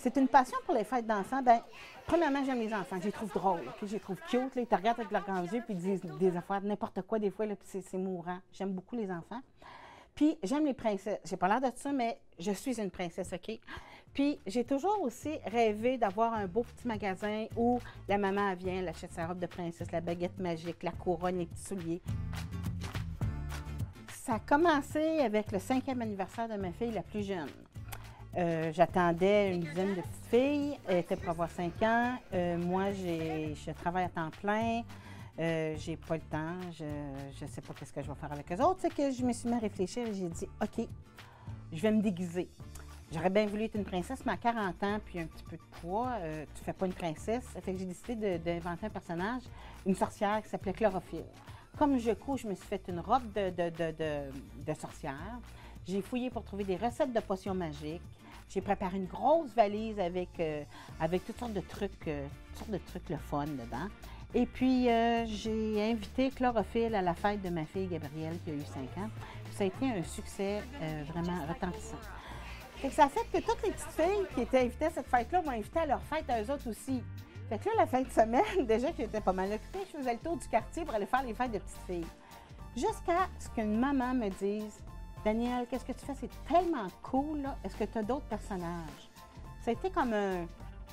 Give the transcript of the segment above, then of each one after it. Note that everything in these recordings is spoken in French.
C'est une passion pour les fêtes d'enfants. Bien, premièrement, j'aime les enfants. Je les trouve drôles. Je les trouve cute. Là, ils te regardent avec leurs grands yeux puis ils disent des affaires, n'importe quoi des fois, là, puis c'est mourant. J'aime beaucoup les enfants. Puis j'aime les princesses. J'ai pas l'air de ça, mais je suis une princesse, OK? Puis j'ai toujours aussi rêvé d'avoir un beau petit magasin où la maman elle vient, elle achète sa robe de princesse, la baguette magique, la couronne, les petits souliers. Ça a commencé avec le 5e anniversaire de ma fille la plus jeune. J'attendais une dizaine de petites filles. Elle était pour avoir 5 ans. Moi, je travaille à temps plein. J'ai pas le temps. Je ne sais pas ce que je vais faire avec eux autres. C'est que je me suis mis à réfléchir et j'ai dit, OK, je vais me déguiser. J'aurais bien voulu être une princesse, mais à 40 ans, puis un petit peu de poids, tu fais pas une princesse. Ça fait que j'ai décidé d'inventer un personnage, une sorcière qui s'appelait Chlorophylle. Comme je couds, je me suis fait une robe de sorcière. J'ai fouillé pour trouver des recettes de potions magiques. J'ai préparé une grosse valise avec toutes sortes de trucs le fun dedans. Et puis, j'ai invité Chlorophylle à la fête de ma fille Gabrielle, qui a eu 5 ans. Puis ça a été un succès vraiment retentissant. Fait que ça a fait que toutes les petites filles qui étaient invitées à cette fête-là m'ont invité à leur fête à eux autres aussi. Fait que là, la fin de semaine, déjà que j'étais pas mal occupée, je faisais le tour du quartier pour aller faire les fêtes de petites filles. Jusqu'à ce qu'une maman me dise « Danielle, qu'est-ce que tu fais? C'est tellement cool, là. Est-ce que tu as d'autres personnages? » Ça a été comme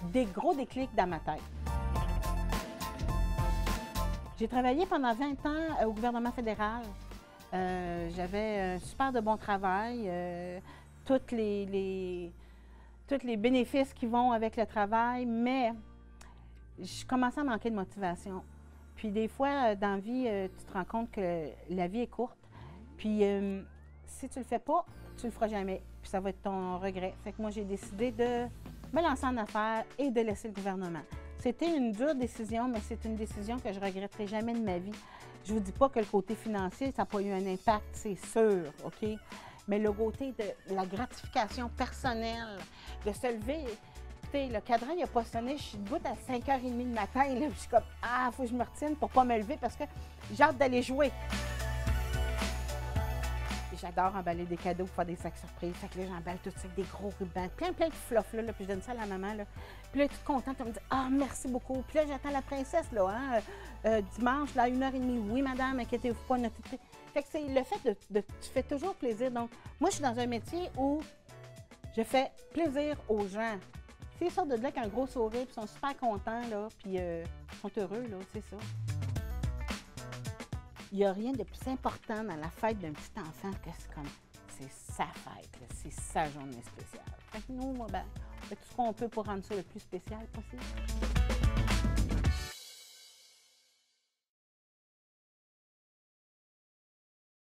des gros déclics dans ma tête. J'ai travaillé pendant 20 ans au gouvernement fédéral. J'avais un super de bon travail. Tous les bénéfices qui vont avec le travail, mais je commençais à manquer de motivation. Puis des fois, dans la vie, tu te rends compte que la vie est courte. Puis si tu le fais pas, tu le feras jamais. Puis ça va être ton regret. Fait que moi, j'ai décidé de me lancer en affaires et de laisser le gouvernement. C'était une dure décision, mais c'est une décision que je ne regretterai jamais de ma vie. Je ne vous dis pas que le côté financier, ça n'a pas eu un impact, c'est sûr, OK? Mais le côté de la gratification personnelle, de se lever, écoutez, le cadran n'a pas sonné, je suis debout à 5h30 du matin, là, je suis comme « Ah, il faut que je me retienne pour ne pas me lever parce que j'ai hâte d'aller jouer. » J'adore emballer des cadeaux pour faire des sacs surprises. Fait que là, j'emballe tout ça avec des gros rubans, plein de fluff, là, puis je donne ça à la maman, là. Puis là, elle est toute contente, elle me dit « Ah, merci beaucoup. » Puis là, j'attends la princesse, là, dimanche, là, à 1h30. « Oui, madame, inquiétez-vous pas, notre... » Fait que c'est le fait tu fais toujours plaisir. Donc, moi, je suis dans un métier où je fais plaisir aux gens. S'ils sortent de là avec un gros sourire, puis sont super contents, là, puis sont heureux, là, c'est ça. Il n'y a rien de plus important dans la fête d'un petit enfant que c'est sa fête, c'est sa journée spéciale. Fait que nous, ben, on fait tout ce qu'on peut pour rendre ça le plus spécial possible.